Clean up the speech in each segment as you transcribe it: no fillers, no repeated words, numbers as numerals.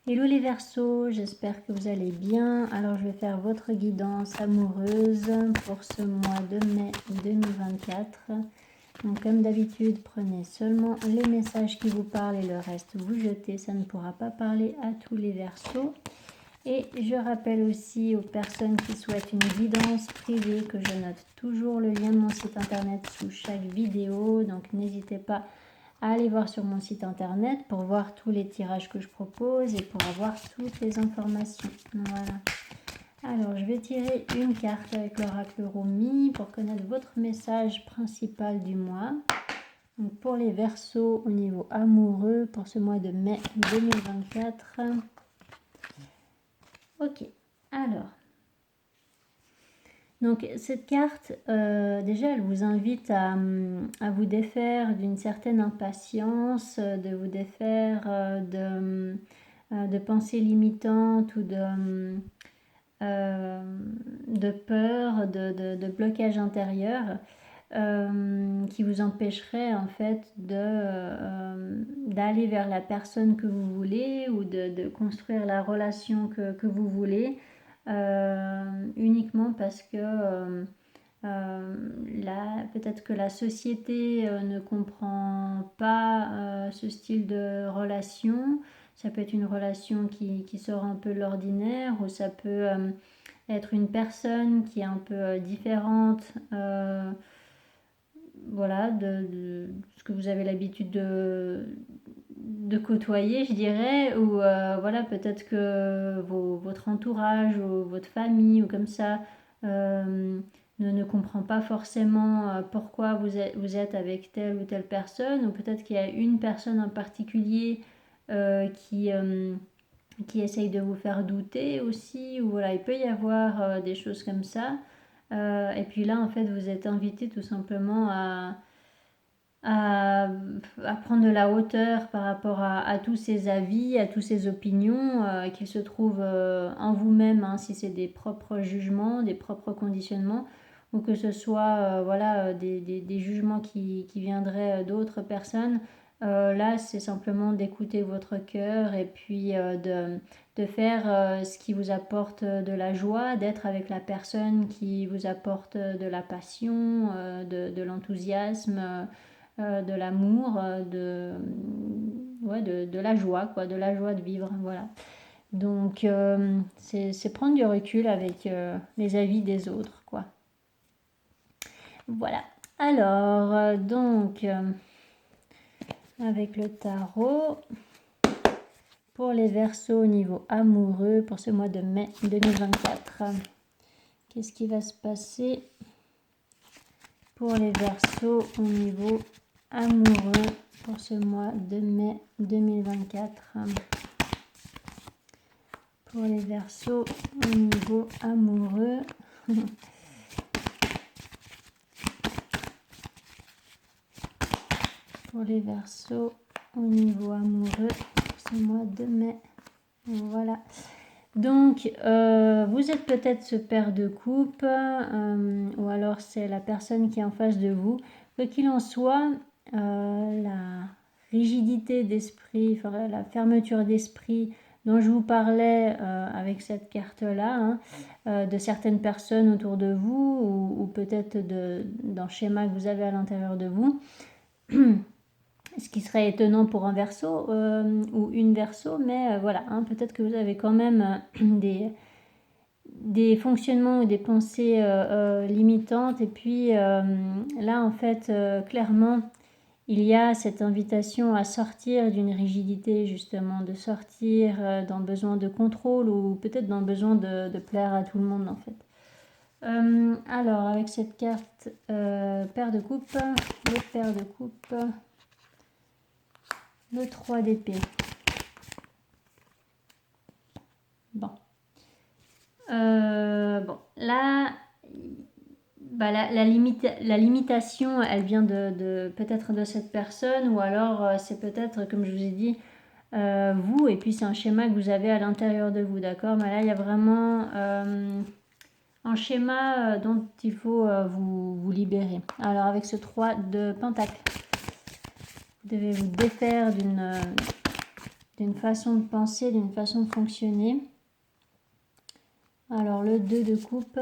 Hello les Verseaux, j'espère que vous allez bien. Alors je vais faire votre guidance amoureuse pour ce mois de mai 2024. Donc comme d'habitude, prenez seulement les messages qui vous parlent et le reste vous jetez. Ça ne pourra pas parler à tous les Verseaux. Et je rappelle aussi aux personnes qui souhaitent une guidance privée que je note toujours le lien de mon site internet sous chaque vidéo. Donc n'hésitez pas à aller voir sur mon site internet pour voir tous les tirages que je propose et pour avoir toutes les informations. Voilà. Alors, je vais tirer une carte avec l'oracle Romi pour connaître votre message principal du mois. Donc, pour les Verseaux au niveau amoureux pour ce mois de mai 2024. Ok, alors. Donc cette carte, déjà, elle vous invite à vous défaire d'une certaine impatience, de vous défaire de pensées limitantes ou de peur, de blocage intérieur qui vous empêcherait en fait d'aller vers la personne que vous voulez ou de construire la relation que vous voulez. Uniquement parce que peut-être que la société ne comprend pas ce style de relation. Ça peut être une relation qui sort un peu de l'ordinaire ou ça peut être une personne qui est un peu différente voilà, de ce que vous avez l'habitude de côtoyer, je dirais, ou voilà, peut-être que votre entourage ou votre famille ou comme ça ne comprend pas forcément pourquoi vous êtes avec telle ou telle personne, ou peut-être qu'il y a une personne en particulier qui essaye de vous faire douter aussi, ou voilà, il peut y avoir des choses comme ça. Et puis là, en fait, vous êtes invité tout simplement à, prendre de la hauteur par rapport à tous ces avis, à toutes ces opinions qui se trouvent en vous-même, hein, si c'est des propres jugements, des propres conditionnements, ou que ce soit voilà, des jugements qui viendraient d'autres personnes. Là, c'est simplement d'écouter votre cœur et puis de faire ce qui vous apporte de la joie, d'être avec la personne qui vous apporte de la passion, de l'enthousiasme, de l'amour, de la joie, quoi, de la joie de vivre, voilà. Donc, c'est prendre du recul avec les avis des autres, quoi. Voilà. Alors, donc, avec le tarot, pour les Verseaux au niveau amoureux, pour ce mois de mai 2024, qu'est-ce qui va se passer pour les Verseaux au niveau amoureux pour ce mois de mai 2024? Pour les Verseaux au niveau amoureux. Pour les Verseaux au niveau amoureux pour ce mois de mai. Voilà. Donc, vous êtes peut-être ce pair de coupe, ou alors c'est la personne qui est en face de vous. Quoi qu'il en soit, la rigidité d'esprit, enfin, la fermeture d'esprit dont je vous parlais avec cette carte-là, hein, de certaines personnes autour de vous, ou peut-être d'un schéma que vous avez à l'intérieur de vous. Ce qui serait étonnant pour un Verseau ou une Verseau, mais voilà, hein, peut-être que vous avez quand même des fonctionnements ou des pensées limitantes. Et puis là, en fait, clairement, il y a cette invitation à sortir d'une rigidité, justement, de sortir d'un besoin de contrôle ou peut-être d'un besoin de plaire à tout le monde, en fait. Alors, avec cette carte paire de coupe, le paire de coupe, le 3 d'épée. Bon. Bon, là, bah, la limitation, elle vient peut-être de cette personne, ou alors c'est peut-être, comme je vous ai dit, vous, et puis c'est un schéma que vous avez à l'intérieur de vous, d'accord? Mais là, il y a vraiment un schéma dont il faut vous libérer. Alors, avec ce 3 de Pentacle, vous devez vous défaire d'une façon de penser, d'une façon de fonctionner. Alors le 2 de coupe.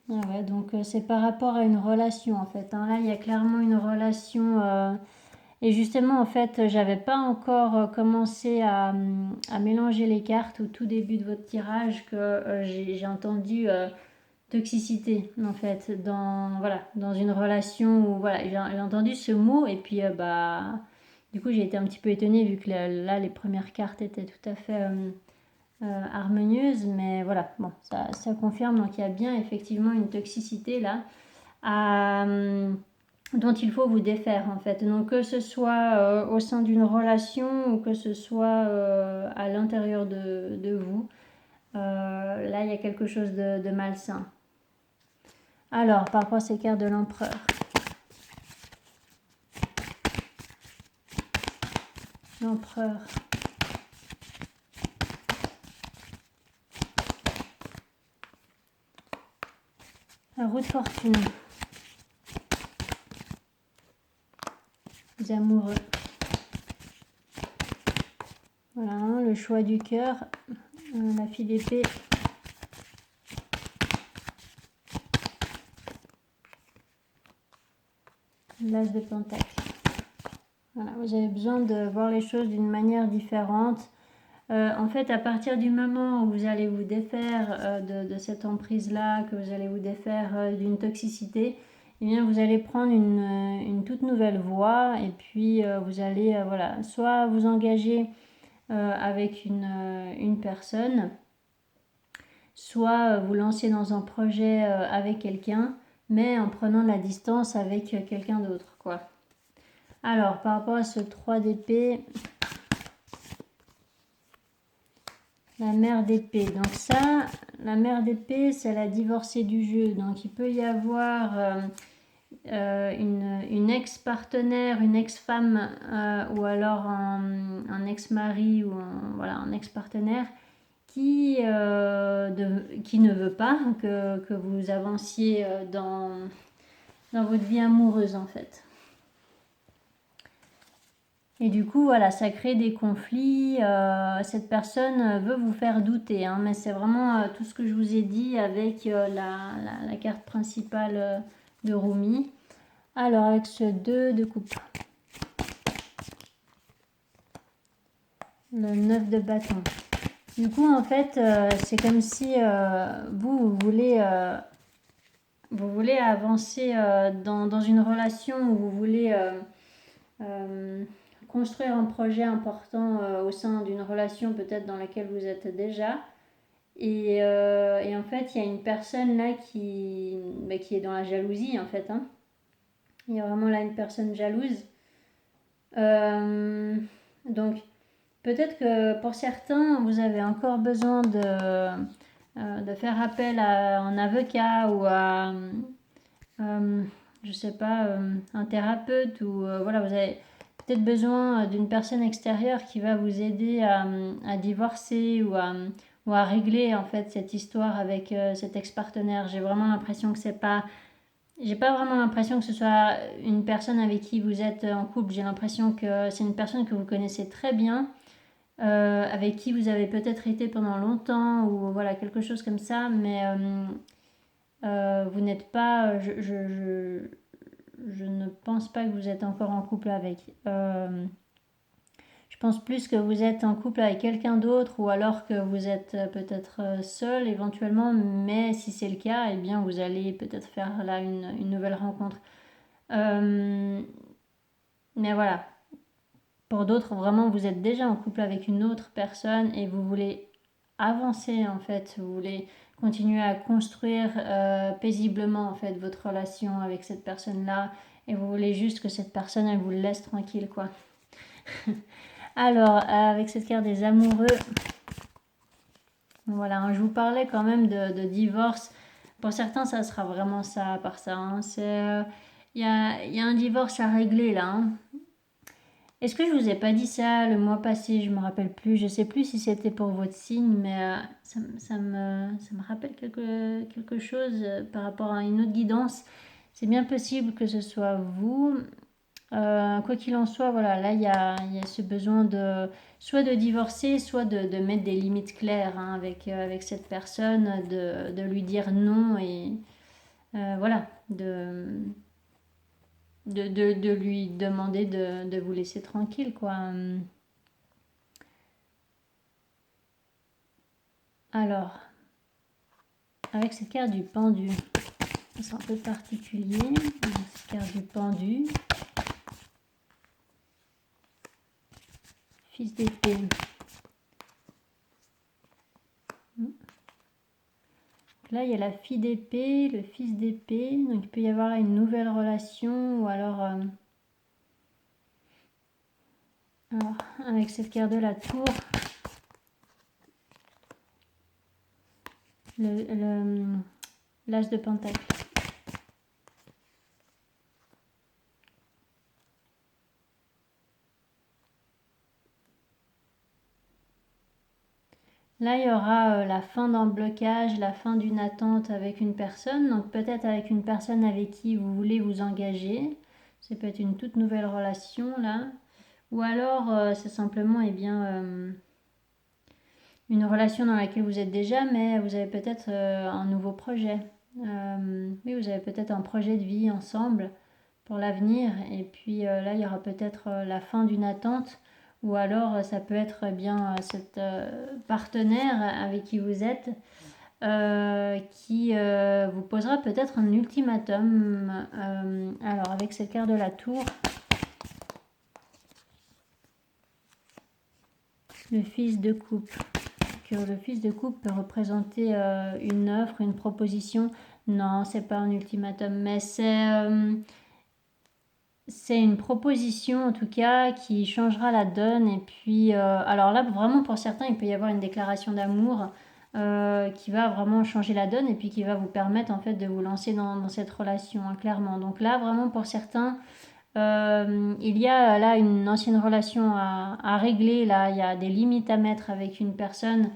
Ah ouais, donc c'est par rapport à une relation en fait. Hein. Là, il y a clairement une relation. Et justement, en fait, j'avais pas encore commencé à mélanger les cartes au tout début de votre tirage que j'ai entendu toxicité en fait dans une relation où voilà, j'ai entendu ce mot et puis bah du coup j'ai été un petit peu étonnée vu que là les premières cartes étaient tout à fait harmonieuses, mais voilà, bon, ça confirme donc il y a bien effectivement une toxicité là dont il faut vous défaire en fait. Donc que ce soit au sein d'une relation ou que ce soit à l'intérieur de vous, là il y a quelque chose de malsain. Alors, par rapport à ces cartes de l'empereur. L'empereur. La roue de fortune. Les amoureux. Voilà, hein, le choix du cœur. La fille d'épée. L'as de pentacle. Voilà, vous avez besoin de voir les choses d'une manière différente. En fait, à partir du moment où vous allez vous défaire de cette emprise-là, que vous allez vous défaire d'une toxicité, eh bien, vous allez prendre une toute nouvelle voie et puis vous allez voilà, soit vous engager avec une personne, soit vous lancer dans un projet avec quelqu'un, mais en prenant de la distance avec quelqu'un d'autre, quoi. Alors, par rapport à ce 3 d'épée, la mère d'épée. Donc ça, la mère d'épée, c'est la divorcée du jeu. Donc il peut y avoir une ex-partenaire, une ex-femme ou alors un ex-mari ou voilà, un ex-partenaire qui ne veut pas que vous avanciez dans votre vie amoureuse en fait. Et du coup, voilà, ça crée des conflits. Cette personne veut vous faire douter, hein, mais c'est vraiment tout ce que je vous ai dit avec la carte principale de Rumi. Alors, avec ce 2 de coupe. Le 9 de bâton. Du coup, en fait, c'est comme si vous voulez avancer dans une relation où vous voulez construire un projet important au sein d'une relation peut-être dans laquelle vous êtes déjà. Et en fait, il y a une personne là qui est dans la jalousie en fait. Hein. Il y a vraiment là une personne jalouse. Donc, peut-être que pour certains, vous avez encore besoin de faire appel à un avocat ou à, je sais pas, un thérapeute ou voilà, vous avez peut-être besoin d'une personne extérieure qui va vous aider à divorcer ou à régler en fait cette histoire avec cet ex-partenaire. J'ai vraiment l'impression que j'ai pas vraiment l'impression que ce soit une personne avec qui vous êtes en couple. J'ai l'impression que c'est une personne que vous connaissez très bien, avec qui vous avez peut-être été pendant longtemps ou voilà quelque chose comme ça, mais vous n'êtes pas. Je ne pense pas que vous êtes encore en couple avec. Je pense plus que vous êtes en couple avec quelqu'un d'autre ou alors que vous êtes peut-être seul éventuellement, mais si c'est le cas, eh bien vous allez peut-être faire là une nouvelle rencontre. Mais voilà, pour d'autres, vraiment, vous êtes déjà en couple avec une autre personne et vous voulez avancer en fait, vous voulez continuer à construire paisiblement en fait votre relation avec cette personne-là et vous voulez juste que cette personne elle vous laisse tranquille quoi. Alors avec cette carte des amoureux, voilà, hein, je vous parlais quand même de divorce. Pour certains, ça sera vraiment ça à part ça. Hein. Il y a un divorce à régler là. Hein. Est-ce que je vous ai pas dit ça le mois passé? Je me rappelle plus. Je sais plus si c'était pour votre signe, mais ça me rappelle quelque chose par rapport à une autre guidance. C'est bien possible que ce soit vous. Quoi qu'il en soit, voilà, là, il y a ce besoin de soit de divorcer, soit de mettre des limites claires hein, avec cette personne, de lui dire non et voilà, de lui demander de vous laisser tranquille, quoi. Alors, avec cette carte du pendu, c'est un peu particulier. Cette carte du pendu, fils d'épée. Là, il y a la fille d'épée, le fils d'épée. Donc, il peut y avoir là une nouvelle relation ou alors avec cette carte de la tour, l'as de pentacle. Là, il y aura la fin d'un blocage, la fin d'une attente avec une personne. Donc, peut-être avec une personne avec qui vous voulez vous engager. Ça peut être une toute nouvelle relation, là. Ou alors, c'est simplement, eh bien, une relation dans laquelle vous êtes déjà, mais vous avez peut-être un nouveau projet. Oui, vous avez peut-être un projet de vie ensemble pour l'avenir. Et puis là, il y aura peut-être la fin d'une attente. Ou alors, ça peut être bien cette partenaire avec qui vous êtes qui vous posera peut-être un ultimatum. Alors, avec cette carte de la tour, le fils de coupe. Que le fils de coupe peut représenter une offre, une proposition. Non, c'est pas un ultimatum, mais c'est une proposition en tout cas qui changera la donne. Et puis, alors là, vraiment pour certains, il peut y avoir une déclaration d'amour qui va vraiment changer la donne et puis qui va vous permettre en fait de vous lancer dans cette relation, hein, clairement. Donc là, vraiment pour certains, il y a là une ancienne relation à régler. Là, il y a des limites à mettre avec une personne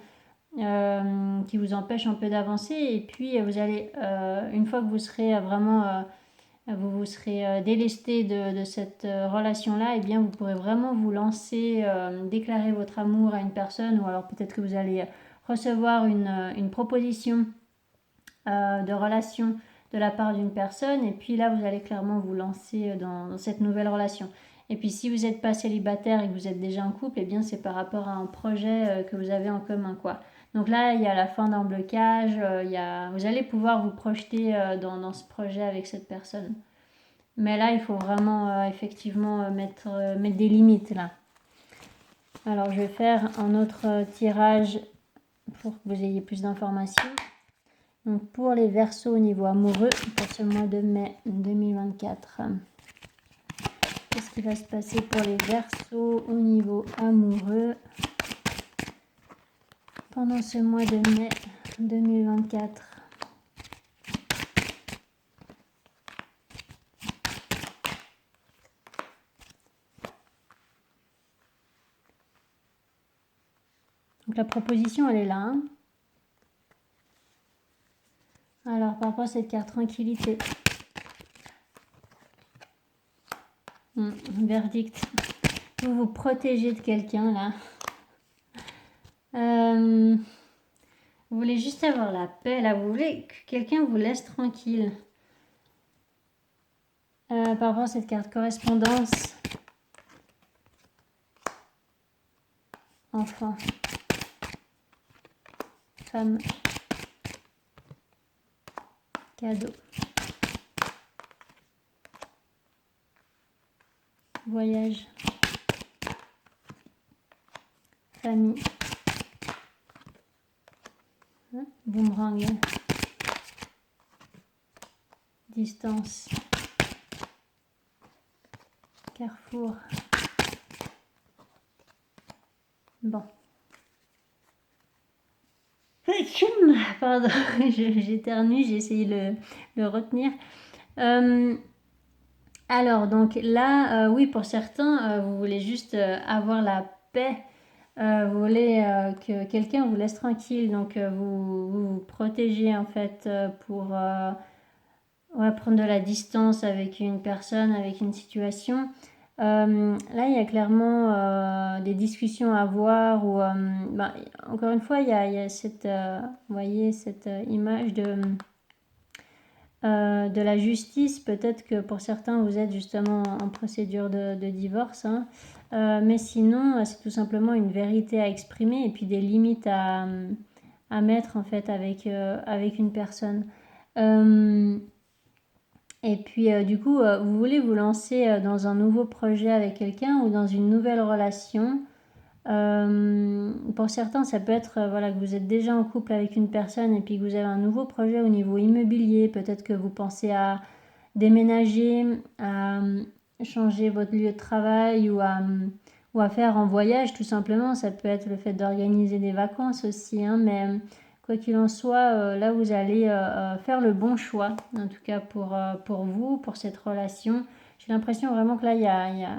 qui vous empêche un peu d'avancer. Et puis, vous allez, une fois que vous serez vraiment vous vous serez délesté de cette relation-là, et bien vous pourrez vraiment vous lancer, déclarer votre amour à une personne, ou alors peut-être que vous allez recevoir une proposition de relation de la part d'une personne, et puis là vous allez clairement vous lancer dans cette nouvelle relation. Et puis si vous n'êtes pas célibataire et que vous êtes déjà en couple, et bien c'est par rapport à un projet que vous avez en commun, quoi. Donc là, il y a la fin d'un blocage, vous allez pouvoir vous projeter dans ce projet avec cette personne. Mais là, il faut vraiment effectivement mettre des limites là. Alors, je vais faire un autre tirage pour que vous ayez plus d'informations. Donc, pour les Verseaux au niveau amoureux, pour ce mois de mai 2024. Qu'est-ce qui va se passer pour les Verseaux au niveau amoureux pendant ce mois de mai 2024? Donc, la proposition, elle est là. Hein. Alors, par rapport à cette carte tranquillité. Verdict. Vous vous protégez de quelqu'un là. Vous voulez juste avoir la paix là. Vous voulez que quelqu'un vous laisse tranquille. Par rapport à cette carte correspondance. Enfant. Femme. Cadeau. Voyage. Famille. Boomerang. Distance. Carrefour. Bon. Pardon, j'éternue, j'ai essayé de le retenir. Alors, donc là, oui, pour certains, vous voulez juste avoir la paix. Vous voulez que quelqu'un vous laisse tranquille. Donc, vous protégez en fait pour ouais, prendre de la distance avec une personne, avec une situation. Là, il y a clairement des discussions à avoir ou ben, encore une fois, il y a cette, vous voyez, cette image de la justice. Peut-être que pour certains, vous êtes justement en procédure de divorce, hein. Mais sinon, c'est tout simplement une vérité à exprimer et puis des limites à mettre en fait avec une personne. Et puis du coup, vous voulez vous lancer dans un nouveau projet avec quelqu'un ou dans une nouvelle relation. Pour certains, ça peut être voilà, que vous êtes déjà en couple avec une personne et puis que vous avez un nouveau projet au niveau immobilier. Peut-être que vous pensez à déménager, à changer votre lieu de travail ou à faire un voyage tout simplement. Ça peut être le fait d'organiser des vacances aussi, hein, mais quoi qu'il en soit, là vous allez faire le bon choix, en tout cas pour vous, pour cette relation. J'ai l'impression vraiment que là il y a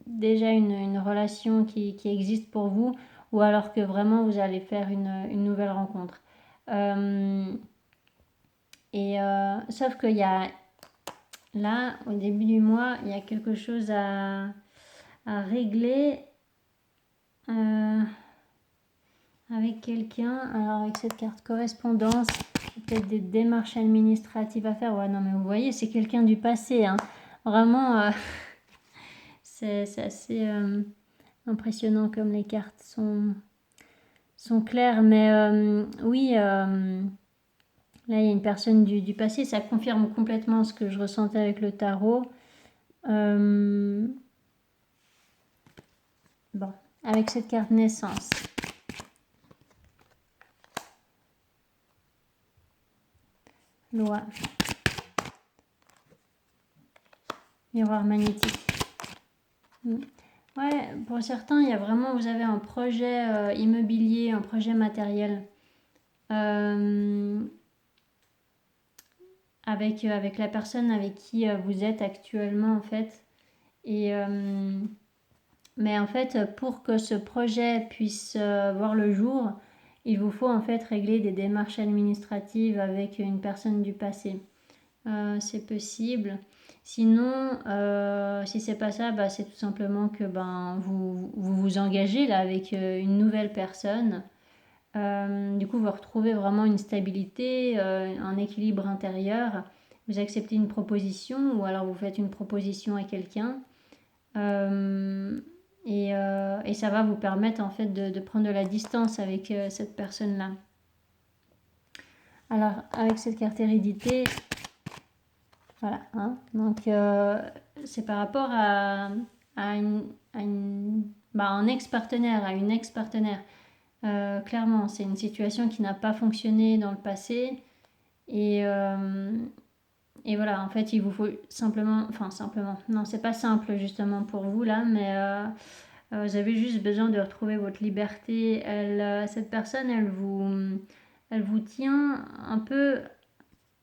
déjà une relation qui existe pour vous, ou alors que vraiment vous allez faire une nouvelle rencontre. Sauf qu'il y a là, au début du mois, il y a quelque chose à régler avec quelqu'un. Alors, avec cette carte correspondance, peut-être des démarches administratives à faire. Ouais, non, mais vous voyez, c'est quelqu'un du passé, hein. Vraiment, c'est assez impressionnant comme les cartes sont claires. Mais oui, là, il y a une personne du passé. Ça confirme complètement ce que je ressentais avec le tarot. Bon, avec cette carte naissance. Loi. Miroir magnétique. Ouais, pour certains, il y a vraiment, vous avez un projet immobilier, un projet matériel avec la personne avec qui vous êtes actuellement en fait. Et mais en fait, pour que ce projet puisse voir le jour, il vous faut en fait régler des démarches administratives avec une personne du passé. C'est possible. Sinon, si c'est pas ça, bah, c'est tout simplement que vous engagez là avec une nouvelle personne. Du coup, vous retrouvez vraiment une stabilité, un équilibre intérieur. Vous acceptez une proposition ou alors vous faites une proposition à quelqu'un. Et ça va vous permettre en fait de prendre de la distance avec cette personne-là. Alors, avec cette carte hérédité, voilà, hein, donc c'est par rapport à un ex-partenaire, à une ex-partenaire. Clairement, c'est une situation qui n'a pas fonctionné dans le passé. Et voilà, en fait, il vous faut simplement, non, c'est pas simple justement pour vous là, mais vous avez juste besoin de retrouver votre liberté. Cette personne, elle vous tient un peu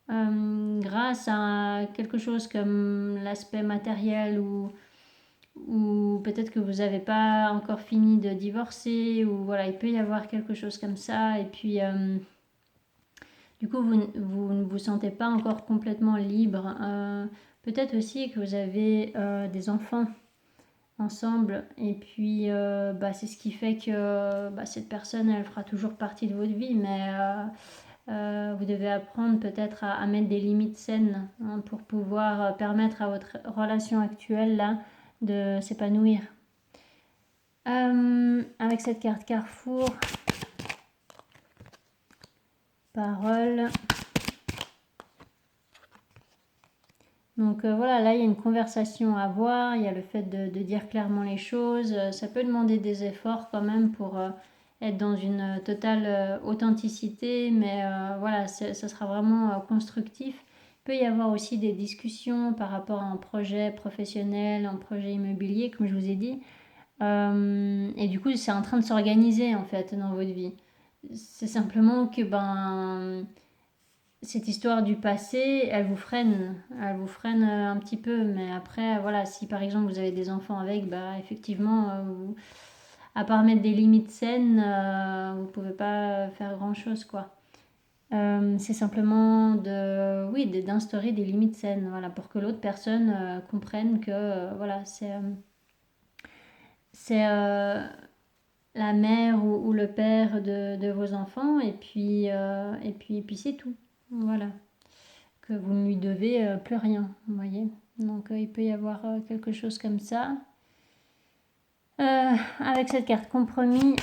grâce à quelque chose comme l'aspect matériel ou peut-être que vous n'avez pas encore fini de divorcer ou voilà, il peut y avoir quelque chose comme ça. Et puis du coup, vous ne vous sentez pas encore complètement libre. Peut-être aussi que vous avez des enfants ensemble et puis c'est ce qui fait que cette personne, elle fera toujours partie de votre vie, mais vous devez apprendre peut-être à mettre des limites saines, hein, pour pouvoir permettre à votre relation actuelle là de s'épanouir. Avec cette carte Carrefour, parole. Donc voilà, là il y a une conversation à avoir, il y a le fait de dire clairement les choses. Ça peut demander des efforts quand même pour être dans une totale authenticité, mais voilà, ça sera vraiment constructif. Il peut y avoir aussi des discussions par rapport à un projet professionnel, un projet immobilier, comme je vous ai dit. Et du coup, c'est en train de s'organiser en fait dans votre vie. C'est simplement que cette histoire du passé, elle vous freine un petit peu. Mais après, voilà, si par exemple vous avez des enfants avec, effectivement, à part mettre des limites saines, vous pouvez pas faire grand chose, quoi. C'est simplement oui, d'instaurer des limites saines, voilà, pour que l'autre personne comprenne que voilà, c'est la mère ou le père de vos enfants, et puis c'est tout. Voilà, que vous ne lui devez plus rien, vous voyez. Donc il peut y avoir quelque chose comme ça. Avec cette carte compromis,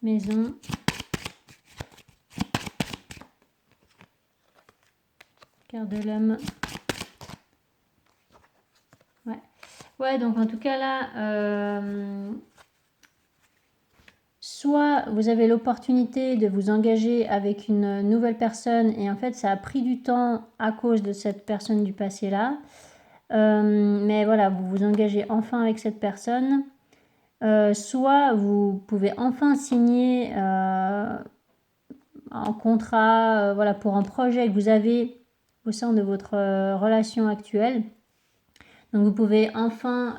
maison, carte de l'homme. Ouais, donc en tout cas là, soit vous avez l'opportunité de vous engager avec une nouvelle personne et en fait ça a pris du temps à cause de cette personne du passé là. Mais voilà, vous vous engagez enfin avec cette personne. Soit vous pouvez enfin signer un contrat voilà, pour un projet que vous avez au sein de votre relation actuelle. Donc vous pouvez enfin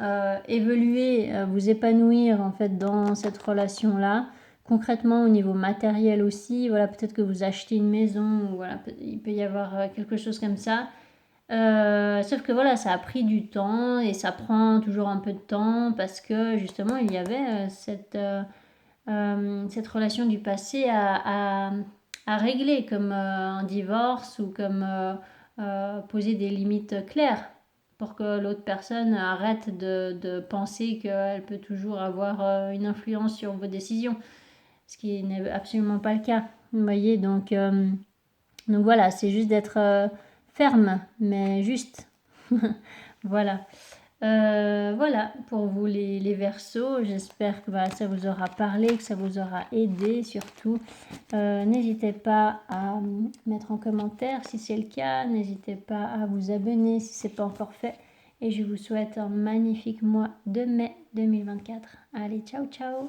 évoluer, vous épanouir en fait dans cette relation-là. Concrètement au niveau matériel aussi, voilà, peut-être que vous achetez une maison, ou voilà, il peut y avoir quelque chose comme ça. Sauf que voilà, ça a pris du temps et ça prend toujours un peu de temps parce que justement il y avait cette relation du passé à régler, comme un divorce ou comme poser des limites claires pour que l'autre personne arrête de penser qu'elle peut toujours avoir une influence sur vos décisions, ce qui n'est absolument pas le cas. Vous voyez, donc voilà, c'est juste d'être ferme, mais juste. Voilà. Voilà pour vous les Verseaux. J'espère que voilà, ça vous aura parlé, que ça vous aura aidé surtout. N'hésitez pas à mettre en commentaire si c'est le cas. N'hésitez pas à vous abonner si ce n'est pas encore fait. Et je vous souhaite un magnifique mois de mai 2024. Allez, ciao ciao!